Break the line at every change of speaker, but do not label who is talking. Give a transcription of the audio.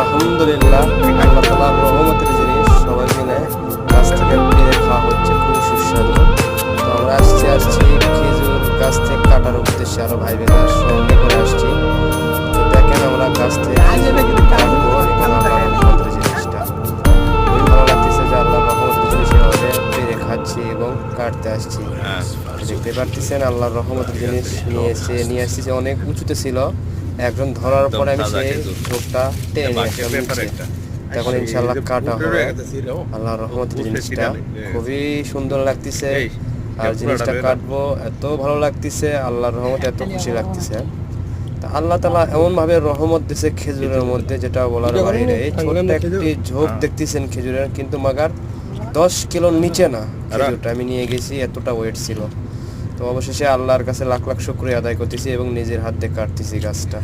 আলহামদুলিল্লাহ, আল্লাহ তাআলার রহমতের জিনিস সবাই মিলে গাছ থেকে পেড়ে খাওয়া হচ্ছে, খুবই সুস্বাদু। তো আমরা আসছি খেজুর গাছ থেকে কাটার উদ্দেশ্যে, আরো ভাই বোনেরা সঙ্গে করে আসছি। তো দেখেন আমরা গাছ থেকে খেজুর কাটবো, এবং আল্লাহর রহমতের জিনিসটা খুবই ভালো লাগতেছে যে আল্লাহর রহমতের জিনিস এভাবে পেড়ে খাচ্ছি এবং কাটতে আসছি। দেখতে পারতেছেন আল্লাহর রহমতের জিনিস নিয়ে আসছি যে অনেক উঁচুতে ছিল। একজন ধরার পরে আমি সেই ঝোপটা টেনে নিয়ে আসলাম নিচে। তখন ইনশাল্লাহ কাটা হবে। আল্লাহর রহমতের জিনিসটা খুবই সুন্দর লাগতেছে, আর জিনিসটা কাটবো এত ভালো লাগতেছে, আল্লাহর রহমতে এত খুশি লাগতেছে। তা আল্লাহ তাআলা এমন ভাবে রহমত দিছে খেজুরের মধ্যে, যেটা বলার বাইরে। এই ছোট্ট একটি ঝোপ দেখতেছেন খেজুরের, কিন্তু মাগার 10 কিলোর নিচে না খেজুরটা। আমি নিয়ে গেছি, এতটা ওয়েট ছিল। তো অবশেষে আল্লাহর কাছে লাখ লাখ শুকরিয়া আদায় করতেছি এবং নিজের হাত দিয়ে কাটতেছি গাছটা।